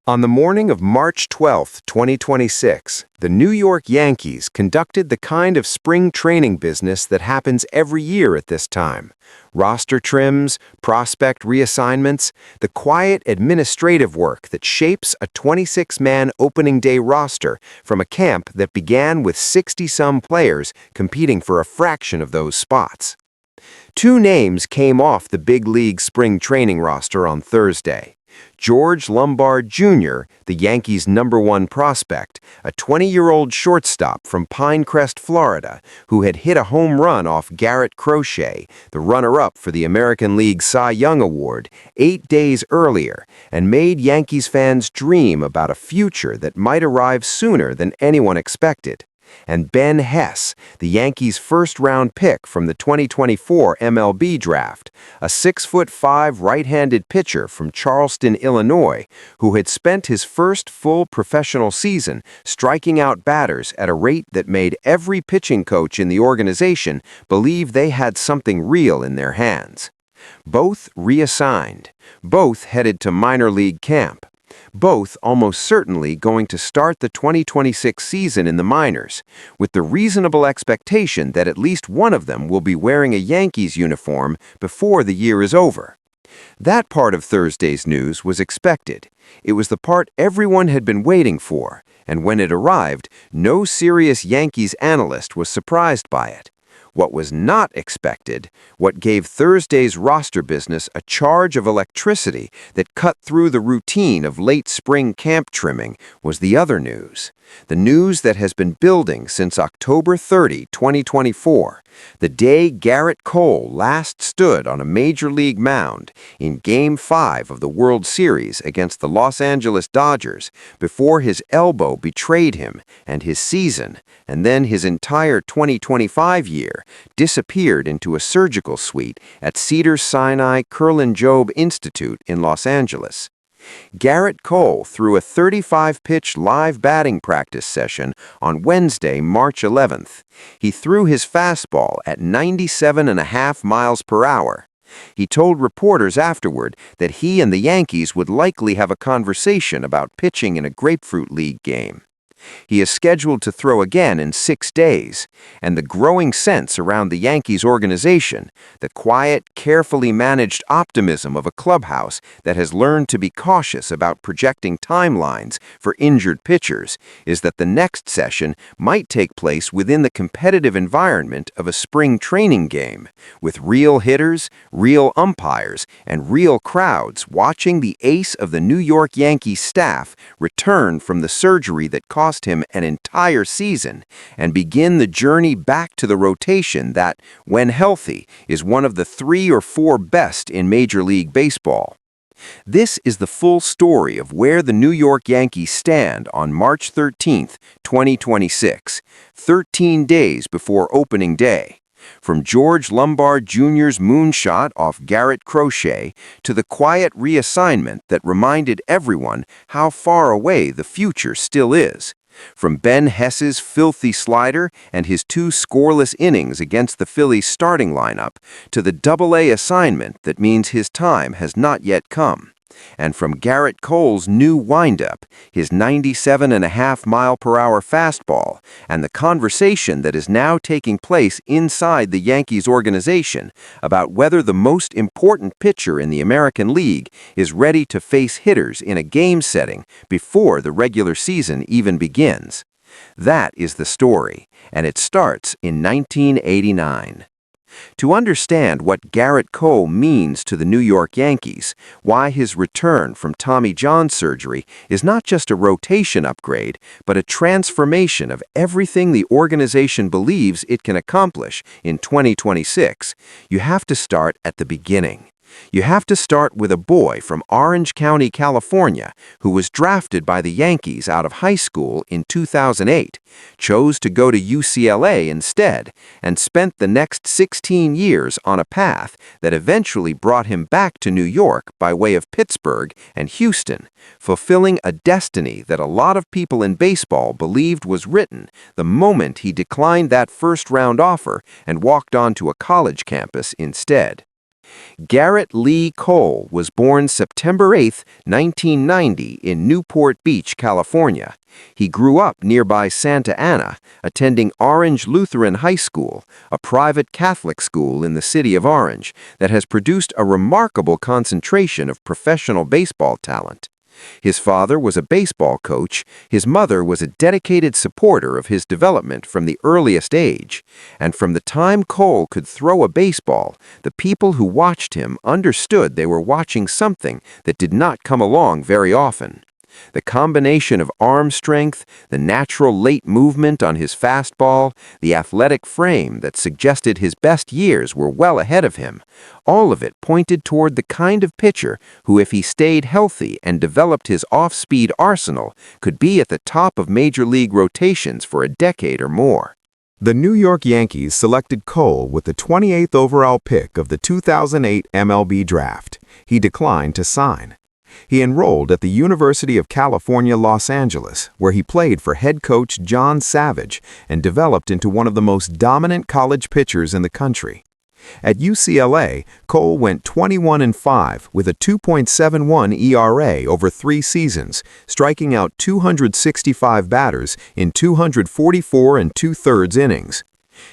On the morning of March 12, 2026, the New York Yankees conducted the kind of spring training business that happens every year at this time. Roster trims, prospect reassignments, the quiet administrative work that shapes a 26-man opening day roster from a camp that began with 60-some players competing for a fraction of those spots. Two names came off the big league spring training roster on Thursday. George Lombard Jr., the Yankees' #1 prospect, a 20-year-old shortstop from Pinecrest, Florida, who had hit a home run off Garrett Crochet, the runner-up for the American League Cy Young Award, 8 days earlier, and made Yankees fans dream about a future that might arrive sooner than anyone expected. And Ben Hess, the Yankees' first-round pick from the 2024 MLB draft, a 6'5" right-handed pitcher from Charleston, Illinois, who had spent his first full professional season striking out batters at a rate that made every pitching coach in the organization believe they had something real in their hands. Both reassigned, both headed to minor league camp. Both almost certainly going to start the 2026 season in the minors, with the reasonable expectation that at least one of them will be wearing a Yankees uniform before the year is over. That part of Thursday's news was expected. It was the part everyone had been waiting for, and when it arrived, no serious Yankees analyst was surprised by it. What was not expected, what gave Thursday's roster business a charge of electricity that cut through the routine of late spring camp trimming, was the other news. The news that has been building since October 30, 2024, the day Garrett Cole last stood on a major league mound in Game 5 of the World Series against the Los Angeles Dodgers before his elbow betrayed him and his season, and then his entire 2025 year, disappeared into a surgical suite at Cedars-Sinai Kerlan-Jobe Institute in Los Angeles. Garrett Cole threw a 35-pitch live batting practice session on Wednesday, March 11th. He threw his fastball at 97.5 miles per hour. He told reporters afterward that he and the Yankees would likely have a conversation about pitching in a Grapefruit League game. He is scheduled to throw again in 6 days, and the growing sense around the Yankees organization, the quiet, carefully managed optimism of a clubhouse that has learned to be cautious about projecting timelines for injured pitchers, is that the next session might take place within the competitive environment of a spring training game, with real hitters, real umpires, and real crowds watching the ace of the New York Yankees staff return from the surgery that cost him an entire season and begin the journey back to the rotation that, when healthy, is one of the 3 or 4 best in Major League Baseball. This is the full story of where the New York Yankees stand on March 13, 2026, 13 days before opening day. From George Lombard Jr.'s moonshot off Garrett Crochet to the quiet reassignment that reminded everyone how far away the future still is. From Ben Hess's filthy slider and his 2 scoreless innings against the Phillies starting lineup to the Double-A assignment that means his time has not yet come. And from Garrett Cole's new windup, his 97.5-mile-per-hour fastball, and the conversation that is now taking place inside the Yankees organization about whether the most important pitcher in the American League is ready to face hitters in a game setting before the regular season even begins. That is the story, and it starts in 1989. To understand what Garrett Cole means to the New York Yankees, why his return from Tommy John surgery is not just a rotation upgrade, but a transformation of everything the organization believes it can accomplish in 2026, you have to start at the beginning. You have to start with a boy from Orange County, California, who was drafted by the Yankees out of high school in 2008, chose to go to UCLA instead, and spent the next 16 years on a path that eventually brought him back to New York by way of Pittsburgh and Houston, fulfilling a destiny that a lot of people in baseball believed was written the moment he declined that first-round offer and walked onto a college campus instead. Garrett Lee Cole was born September 8, 1990, in Newport Beach, California. He grew up nearby Santa Ana, attending Orange Lutheran High School, a private Catholic school in the city of Orange that has produced a remarkable concentration of professional baseball talent. His father was a baseball coach, his mother was a dedicated supporter of his development from the earliest age, and from the time Cole could throw a baseball, the people who watched him understood they were watching something that did not come along very often. The combination of arm strength, the natural late movement on his fastball, the athletic frame that suggested his best years were well ahead of him, all of it pointed toward the kind of pitcher who, if he stayed healthy and developed his off-speed arsenal, could be at the top of major league rotations for a decade or more. The New York Yankees selected Cole with the 28th overall pick of the 2008 MLB draft. He declined to sign. He enrolled at the University of California, Los Angeles, where he played for head coach John Savage and developed into one of the most dominant college pitchers in the country. At UCLA, Cole went 21-5 with a 2.71 ERA over 3 seasons, striking out 265 batters in 244 2/3 innings.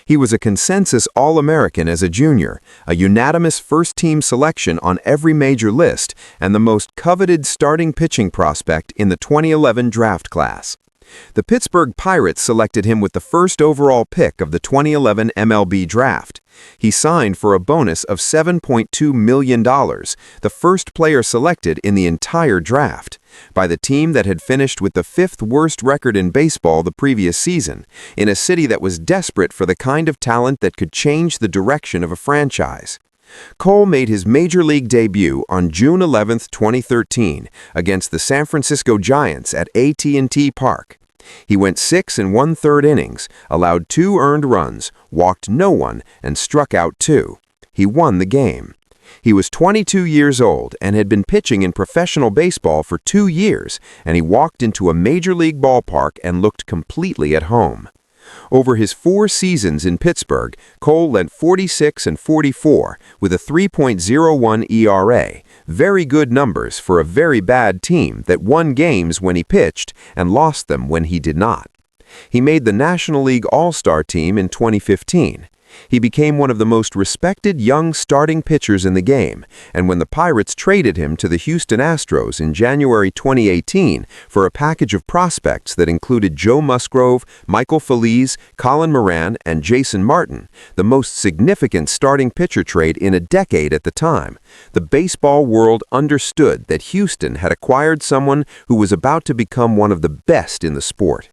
He was a consensus All-American as a junior, a unanimous first-team selection on every major list, and the most coveted starting pitching prospect in the 2011 draft class. The Pittsburgh Pirates selected him with the first overall pick of the 2011 MLB draft. He signed for a bonus of $7.2 million, the first player selected in the entire draft, by the team that had finished with the 5th worst record in baseball the previous season, in a city that was desperate for the kind of talent that could change the direction of a franchise. Cole made his major league debut on June 11, 2013, against the San Francisco Giants at AT&T Park. He went 6 1/3 innings, allowed 2 earned runs, walked no one, and struck out 2. He won the game. He was 22 years old and had been pitching in professional baseball for 2 years, and he walked into a major league ballpark and looked completely at home. Over his 4 seasons in Pittsburgh, Cole went 46 44 with a 3.01 ERA, very good numbers for a very bad team that won games when he pitched and lost them when he did not. He made the National League All-Star team in 2015. He became one of the most respected young starting pitchers in the game, and when the Pirates traded him to the Houston Astros in January 2018 for a package of prospects that included Joe Musgrove, Michael Feliz, Colin Moran, and Jason Martin, the most significant starting pitcher trade in a decade at the time, the baseball world understood that Houston had acquired someone who was about to become one of the best in the sport.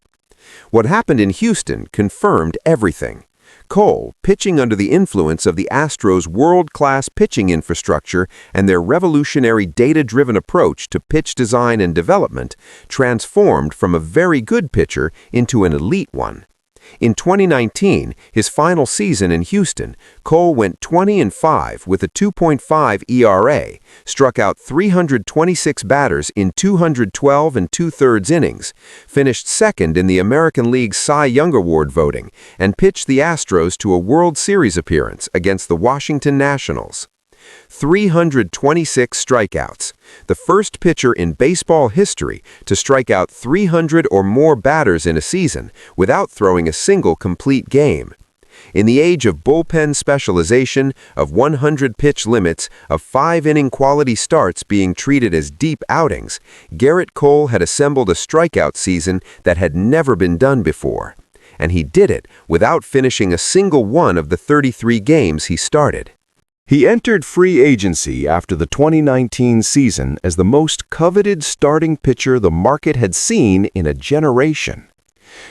What happened in Houston confirmed everything. Cole, pitching under the influence of the Astros' world-class pitching infrastructure and their revolutionary data-driven approach to pitch design and development, transformed from a very good pitcher into an elite one. In 2019, his final season in Houston, Cole went 20-5 with a 2.5 ERA, struck out 326 batters in 212 2/3 innings, finished second in the American League Cy Young Award voting, and pitched the Astros to a World Series appearance against the Washington Nationals. 326 strikeouts, the first pitcher in baseball history to strike out 300 or more batters in a season without throwing a single complete game. In the age of bullpen specialization, of 100-pitch limits, of 5-inning quality starts being treated as deep outings, Garrett Cole had assembled a strikeout season that had never been done before. And he did it without finishing a single one of the 33 games he started. He entered free agency after the 2019 season as the most coveted starting pitcher the market had seen in a generation.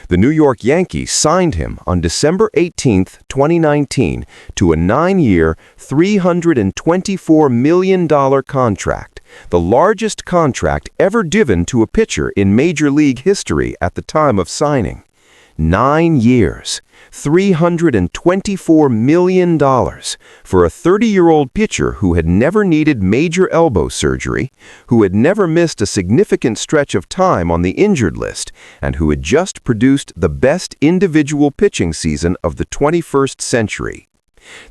The New York Yankees signed him on December 18, 2019, to a 9-year, $324 million contract, the largest contract ever given to a pitcher in Major League history at the time of signing. 9 years, $324 million for a 30-year-old pitcher who had never needed major elbow surgery, who had never missed a significant stretch of time on the injured list, and who had just produced the best individual pitching season of the 21st century.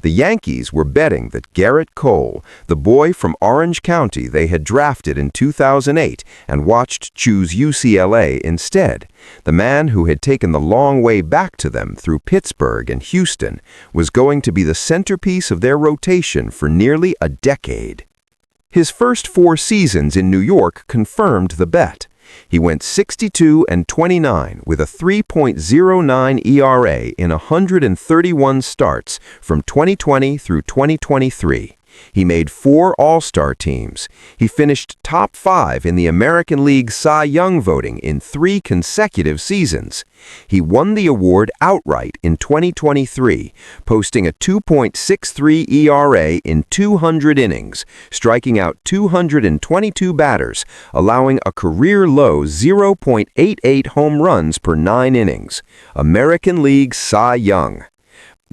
The Yankees were betting that Garrett Cole, the boy from Orange County they had drafted in 2008 and watched choose UCLA instead, the man who had taken the long way back to them through Pittsburgh and Houston, was going to be the centerpiece of their rotation for nearly a decade. His first 4 seasons in New York confirmed the bet. He went 62-29 with a 3.09 ERA in 131 starts from 2020 through 2023. He made 4 All-Star teams. He finished top 5 in the American League Cy Young voting in 3 consecutive seasons. He won the award outright in 2023, posting a 2.63 ERA in 200 innings, striking out 222 batters, allowing a career-low 0.88 home runs per 9 innings. American League Cy Young.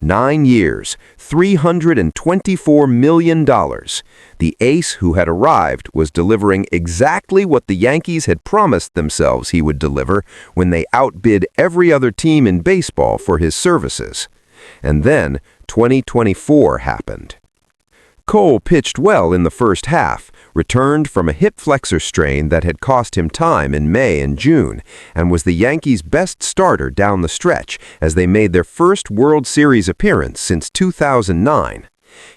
9 years, $324 million. The ace who had arrived was delivering exactly what the Yankees had promised themselves he would deliver when they outbid every other team in baseball for his services. And then 2024 happened. Cole pitched well in the first half, returned from a hip flexor strain that had cost him time in May and June, and was the Yankees' best starter down the stretch as they made their first World Series appearance since 2009.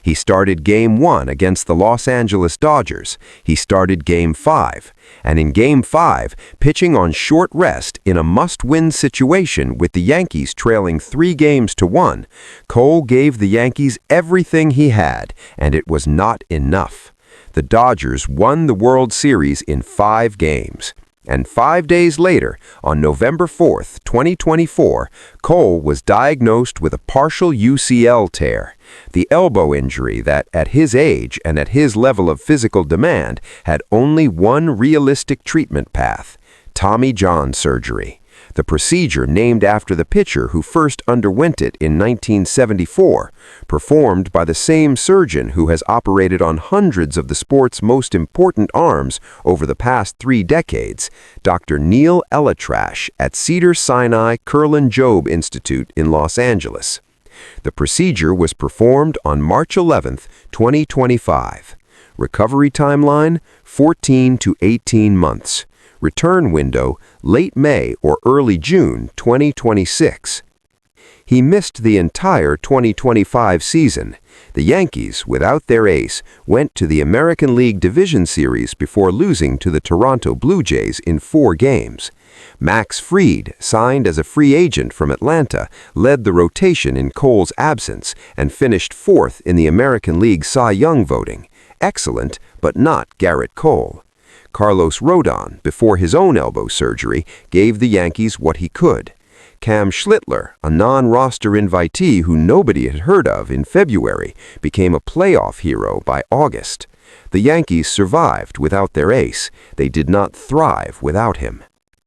He started Game 1 against the Los Angeles Dodgers. He started Game 5. And in Game 5, pitching on short rest in a must-win situation with the Yankees trailing 3-1, Cole gave the Yankees everything he had, and it was not enough. The Dodgers won the World Series in 5 games. And 5 days later, on November 4, 2024, Cole was diagnosed with a partial UCL tear, the elbow injury that, at his age and at his level of physical demand, had only one realistic treatment path: Tommy John surgery. The procedure, named after the pitcher who first underwent it in 1974, performed by the same surgeon who has operated on hundreds of the sport's most important arms over the past 3 decades, Dr. Neil Elatrash at Cedars-Sinai Kurlan-Jobe Institute in Los Angeles. The procedure was performed on March 11, 2025. Recovery timeline, 14 to 18 months. Return window, late May or early June 2026. He missed the entire 2025 season. The Yankees, without their ace, went to the American League Division Series before losing to the Toronto Blue Jays in 4 games. Max Fried, signed as a free agent from Atlanta, led the rotation in Cole's absence and finished 4th in the American League Cy Young voting. Excellent, but not Garrett Cole. Carlos Rodon, before his own elbow surgery, gave the Yankees what he could. Cam Schlittler, a non-roster invitee who nobody had heard of in February, became a playoff hero by August. The Yankees survived without their ace. They did not thrive without him.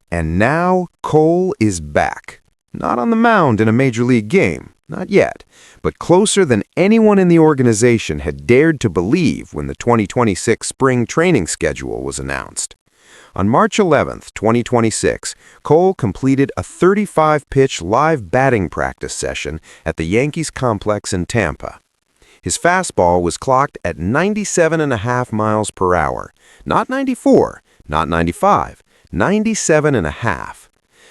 And now Cole is back. Not on the mound in a major league game, not yet, but closer than anyone in the organization had dared to believe when the 2026 spring training schedule was announced. On March 11, 2026, Cole completed a 35-pitch live batting practice session at the Yankees complex in Tampa. His fastball was clocked at 97.5 miles per hour, not 94, not 95, 97.5.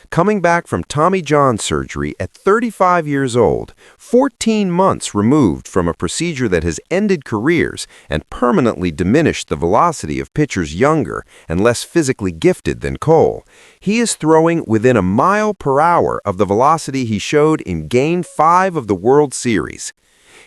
Coming back from Tommy John surgery at 35 years old, 14 months removed from a procedure that has ended careers and permanently diminished the velocity of pitchers younger and less physically gifted than Cole, he is throwing within a mile per hour of the velocity he showed in Game 5 of the World Series.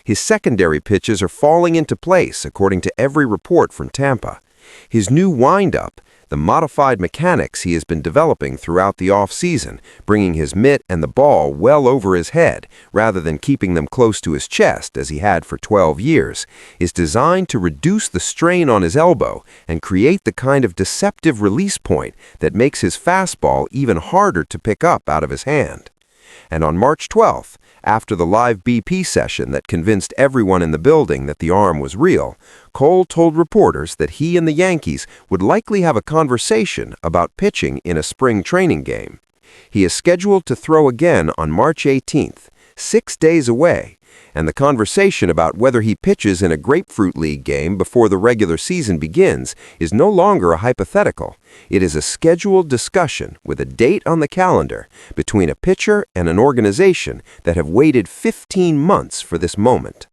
His secondary pitches are falling into place, according to every report from Tampa. His new windup, the modified mechanics he has been developing throughout the off-season, bringing his mitt and the ball well over his head rather than keeping them close to his chest as he had for 12 years, is designed to reduce the strain on his elbow and create the kind of deceptive release point that makes his fastball even harder to pick up out of his hand. And on March 12th, after the live BP session that convinced everyone in the building that the arm was real, Cole told reporters that he and the Yankees would likely have a conversation about pitching in a spring training game. He is scheduled to throw again on March 18th, 6 days away, And the conversation about whether he pitches in a Grapefruit League game before the regular season begins is no longer a hypothetical. It is a scheduled discussion with a date on the calendar between a pitcher and an organization that have waited 15 months for this moment.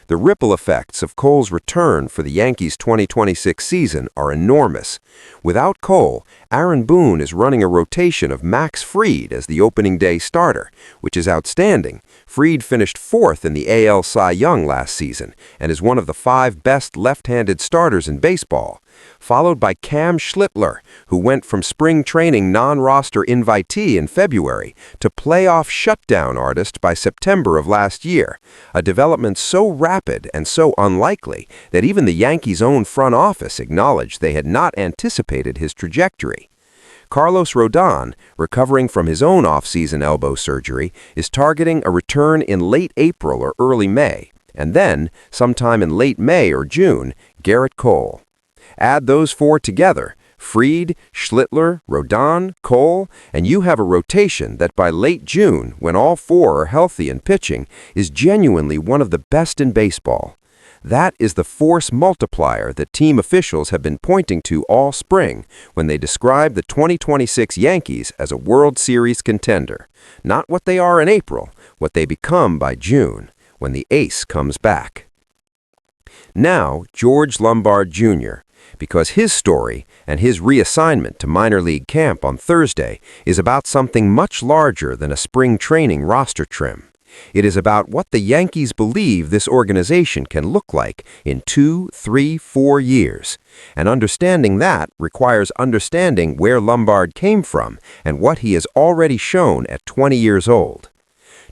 The ripple effects of Cole's return for the Yankees' 2026 season are enormous. Without Cole, Aaron Boone is running a rotation of Max Fried as the opening day starter, which is outstanding. Fried finished 4th in the AL Cy Young last season and is one of the 5 best left-handed starters in baseball, followed by Cam Schlittler, who went from spring training non-roster invitee in February to playoff shutdown artist by September of last year, a development so rapid and so unlikely that even the Yankees' own front office acknowledged they had not anticipated his trajectory. Carlos Rodon, recovering from his own off-season elbow surgery, is targeting a return in late April or early May, and then, sometime in late May or June, Garrett Cole. Add those 4 together, Fried, Schlittler, Rodon, Cole, and you have a rotation that by late June, when all 4 are healthy and pitching, is genuinely one of the best in baseball. That is the force multiplier that team officials have been pointing to all spring when they describe the 2026 Yankees as a World Series contender. Not what they are in April, what they become by June, when the ace comes back. Now, George Lombard Jr., because his story and his reassignment to minor league camp on Thursday is about something much larger than a spring training roster trim. It is about what the Yankees believe this organization can look like in 2, 3, 4 years. And understanding that requires understanding where Lombard came from and what he has already shown at 20 years old.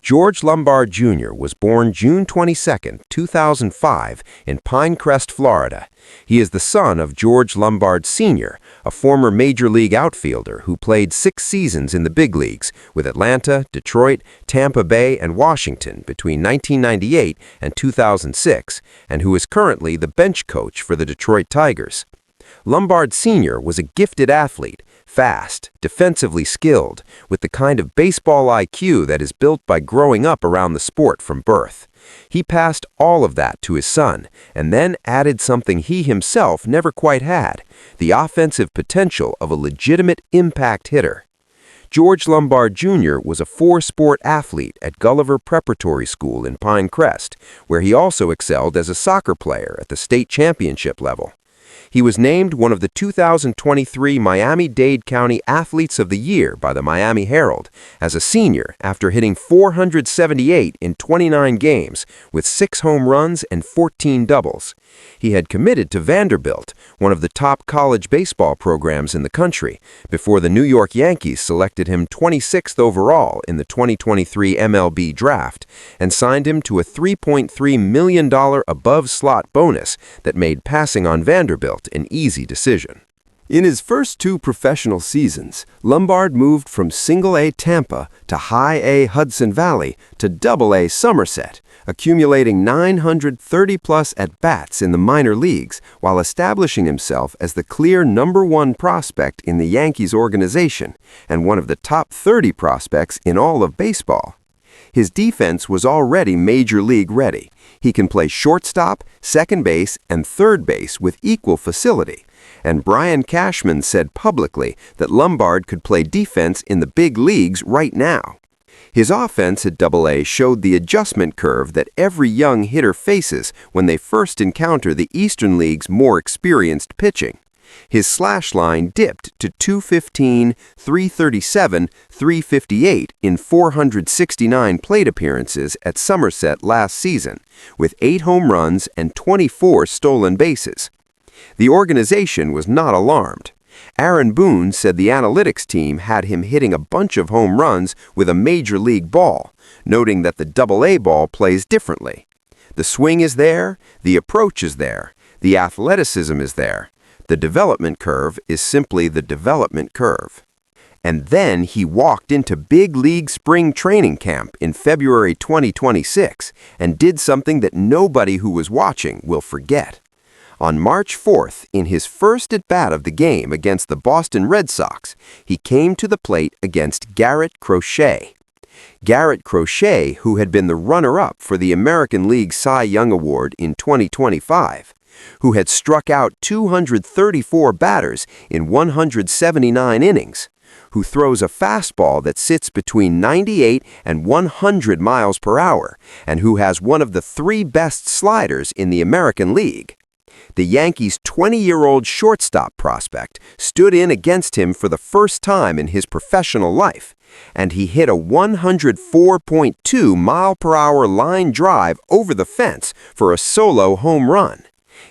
George Lombard Jr. was born June 22, 2005, in Pinecrest, Florida. He is the son of George Lombard Sr., a former Major League outfielder who played 6 seasons in the big leagues with Atlanta, Detroit, Tampa Bay, and Washington between 1998 and 2006, and who is currently the bench coach for the Detroit Tigers. Lombard Sr. was a gifted athlete, fast, defensively skilled, with the kind of baseball IQ that is built by growing up around the sport from birth. He passed all of that to his son, and then added something he himself never quite had, the offensive potential of a legitimate impact hitter. George Lombard Jr. was a 4-sport athlete at Gulliver Preparatory School in Pinecrest, where he also excelled as a soccer player at the state championship level. He was named one of the 2023 Miami-Dade County Athletes of the Year by the Miami Herald as a senior after hitting 478 in 29 games with 6 home runs and 14 doubles. He had committed to Vanderbilt, one of the top college baseball programs in the country, before the New York Yankees selected him 26th overall in the 2023 MLB draft and signed him to a $3.3 million above-slot bonus that made passing on Vanderbilt an easy decision. In his first 2 professional seasons, Lombard moved from Single-A Tampa to High-A Hudson Valley to Double-A Somerset, accumulating 930-plus at-bats in the minor leagues while establishing himself as the clear number 1 prospect in the Yankees organization and one of the top 30 prospects in all of baseball. His defense was already major league ready. He can play shortstop, second base, and third base with equal facility. And Brian Cashman said publicly that Lombard could play defense in the big leagues right now. His offense at Double-A showed the adjustment curve that every young hitter faces when they first encounter the Eastern League's more experienced pitching. His slash line dipped to .215, .337, .358 in 469 plate appearances at Somerset last season, with 8 home runs and 24 stolen bases. The organization was not alarmed. Aaron Boone said the analytics team had him hitting a bunch of home runs with a major league ball, noting that the Double-A ball plays differently. The swing is there, the approach is there, the athleticism is there. The development curve is simply the development curve. And then he walked into big league spring training camp in February 2026 and did something that nobody who was watching will forget. On March 4th, in his first at-bat of the game against the Boston Red Sox, he came to the plate against Garrett Crochet. Garrett Crochet, who had been the runner-up for the American League Cy Young Award in 2025, who had struck out 234 batters in 179 innings, who throws a fastball that sits between 98 and 100 miles per hour, and who has one of the 3 best sliders in the American League. The Yankees' 20-year-old shortstop prospect stood in against him for the first time in his professional life, and he hit a 104.2 mile-per-hour line drive over the fence for a solo home run.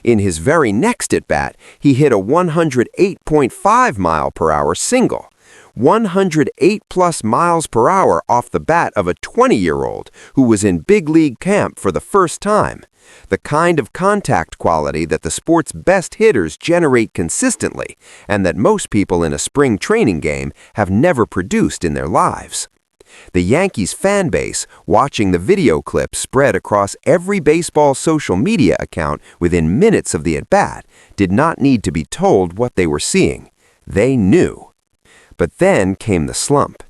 In his very next at-bat, he hit a 108.5 mile-per-hour single, 108+ miles per hour off the bat of a 20-year-old who was in big league camp for the first time, the kind of contact quality that the sport's best hitters generate consistently and that most people in a spring training game have never produced in their lives. The Yankees fan base, watching the video clip spread across every baseball social media account within minutes of the at-bat, did not need to be told what they were seeing. They knew. But then came the slump.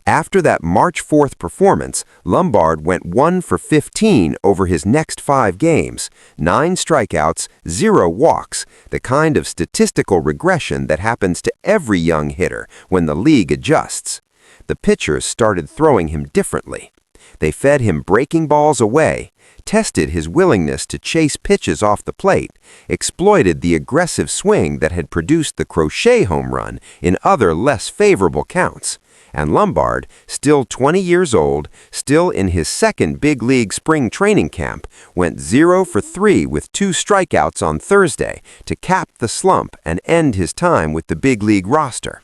After that March 4th performance, Lombard went 1 for 15 over his next 5 games, 9 strikeouts, 0 walks, the kind of statistical regression that happens to every young hitter when the league adjusts. The pitchers started throwing him differently. They fed him breaking balls away, tested his willingness to chase pitches off the plate, exploited the aggressive swing that had produced the Crochet home run in other less favorable counts. And Lombard, still 20 years old, still in his second big league spring training camp, went 0 for 3 with 2 strikeouts on Thursday to cap the slump and end his time with the big league roster.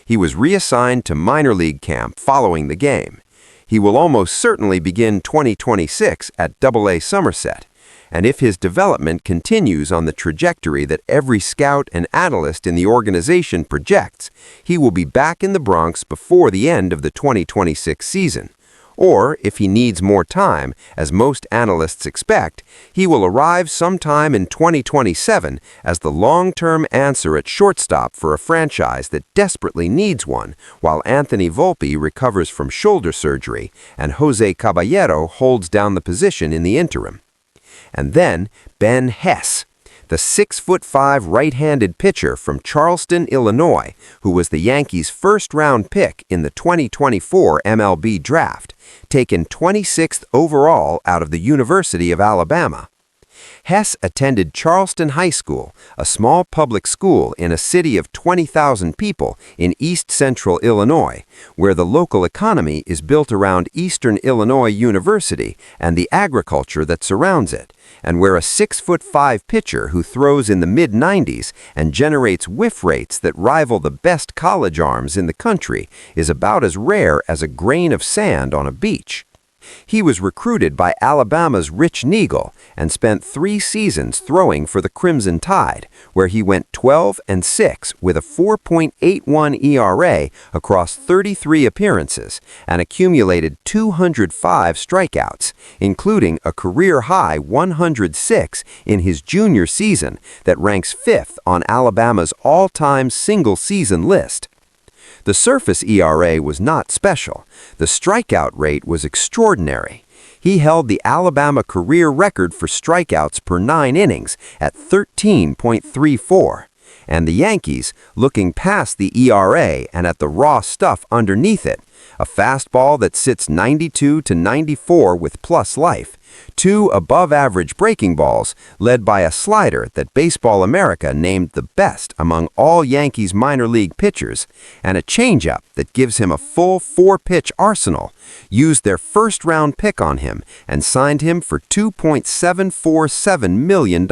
He was reassigned to minor league camp following the game. He will almost certainly begin 2026 at AA Somerset, and if his development continues on the trajectory that every scout and analyst in the organization projects, he will be back in the Bronx before the end of the 2026 season. Or, if he needs more time, as most analysts expect, he will arrive sometime in 2027 as the long-term answer at shortstop for a franchise that desperately needs one, while Anthony Volpe recovers from shoulder surgery and Jose Caballero holds down the position in the interim. And then Ben Hess, the 6'5" right-handed pitcher from Charleston, Illinois, who was the Yankees' first-round pick in the 2024 MLB draft, taken 26th overall out of the University of Alabama. Hess attended Charleston High School, a small public school in a city of 20,000 people in east-central Illinois, where the local economy is built around Eastern Illinois University and the agriculture that surrounds it, and where a 6'5" pitcher who throws in the mid-90s and generates whiff rates that rival the best college arms in the country is about as rare as a grain of sand on a beach. He was recruited by Alabama's Rich Neagle and spent 3 seasons throwing for the Crimson Tide, where he went 12-6 with a 4.81 ERA across 33 appearances and accumulated 205 strikeouts, including a career-high 106 in his junior season that ranks 5th on Alabama's all-time single-season list. The surface ERA was not special. The strikeout rate was extraordinary. He held the Alabama career record for strikeouts per 9 innings at 13.34. And the Yankees, looking past the ERA and at the raw stuff underneath it, a fastball that sits 92 to 94 with plus life, 2 above-average breaking balls led by a slider that Baseball America named the best among all Yankees minor league pitchers, and a changeup that gives him a full 4-pitch arsenal, used their first-round pick on him and signed him for $2.747 million.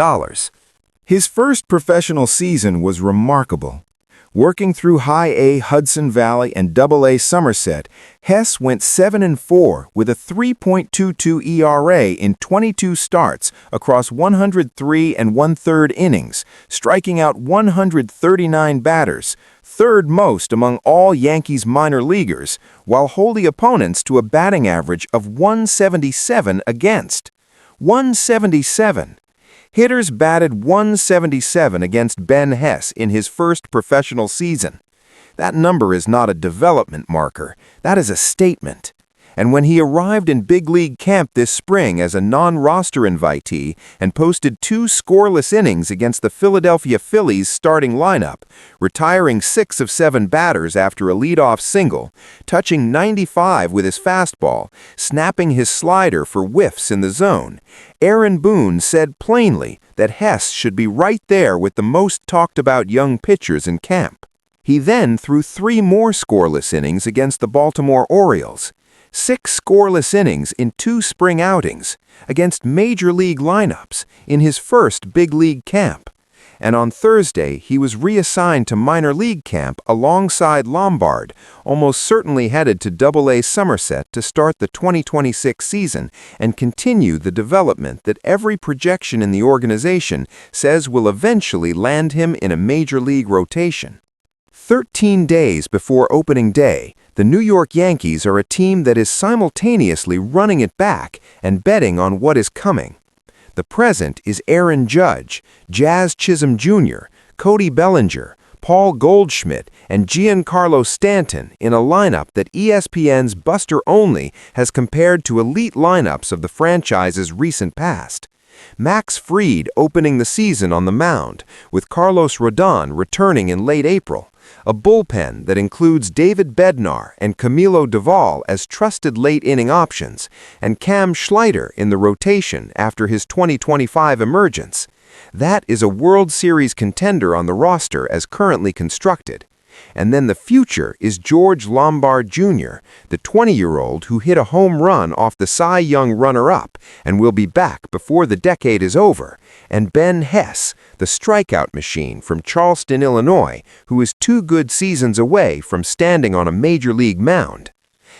His first professional season was remarkable. Working through High A Hudson Valley and AA Somerset, Hess went 7-4 with a 3.22 ERA in 22 starts across 103 1/3 innings, striking out 139 batters, third most among all Yankees minor leaguers, while holding opponents to a batting average of 177 against. 177. Hitters batted 177 against Ben Hess in his first professional season. That number is not a development marker. That is a statement. And when he arrived in big league camp this spring as a non-roster invitee and posted 2 scoreless innings against the Philadelphia Phillies starting lineup, retiring 6 of 7 batters after a leadoff single, touching 95 with his fastball, snapping his slider for whiffs in the zone, Aaron Boone said plainly that Hess should be right there with the most talked about young pitchers in camp. He then threw 3 more scoreless innings against the Baltimore Orioles, 6 scoreless innings in 2 spring outings against major league lineups in his first big league camp. And on Thursday, he was reassigned to minor league camp alongside Lombard, almost certainly headed to Double-A Somerset to start the 2026 season and continue the development that every projection in the organization says will eventually land him in a major league rotation. 13 days before opening day, the New York Yankees are a team that is simultaneously running it back and betting on what is coming. The present is Aaron Judge, Jazz Chisholm Jr., Cody Bellinger, Paul Goldschmidt, and Giancarlo Stanton in a lineup that ESPN's Buster Olney has compared to elite lineups of the franchise's recent past. Max Fried opening the season on the mound, with Carlos Rodon returning in late April. A bullpen that includes David Bednar and Camilo Doval as trusted late-inning options, and Cam Schleider in the rotation after his 2025 emergence. That is a World Series contender on the roster as currently constructed. And then the future is George Lombard Jr., the 20-year-old who hit a home run off the Cy Young runner-up and will be back before the decade is over, and Ben Hess, the strikeout machine from Charleston, Illinois, who is 2 good seasons away from standing on a major league mound.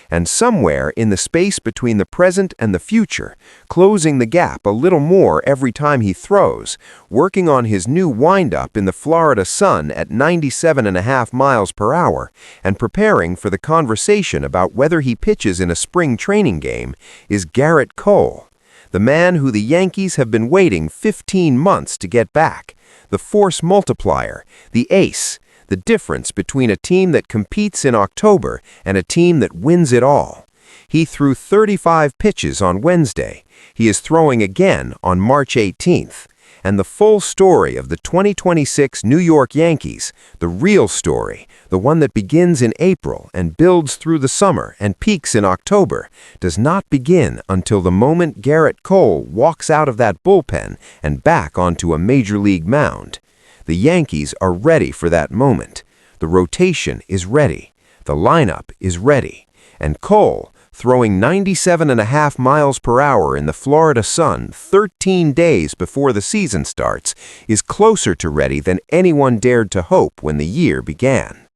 And somewhere in the space between the present and the future, closing the gap a little more every time he throws, working on his new windup in the Florida sun at 97.5 miles per hour, and preparing for the conversation about whether he pitches in a spring training game, is Garrett Cole, the man who the Yankees have been waiting 15 months to get back, the force multiplier, the ace, the difference between a team that competes in October and a team that wins it all. He threw 35 pitches on Wednesday. He is throwing again on March 18th. And the full story of the 2026 New York Yankees, the real story, the one that begins in April and builds through the summer and peaks in October, does not begin until the moment Garrett Cole walks out of that bullpen and back onto a major league mound. The Yankees are ready for that moment. The rotation is ready. The lineup is ready. And Cole, throwing 97.5 miles per hour in the Florida sun 13 days before the season starts, is closer to ready than anyone dared to hope when the year began.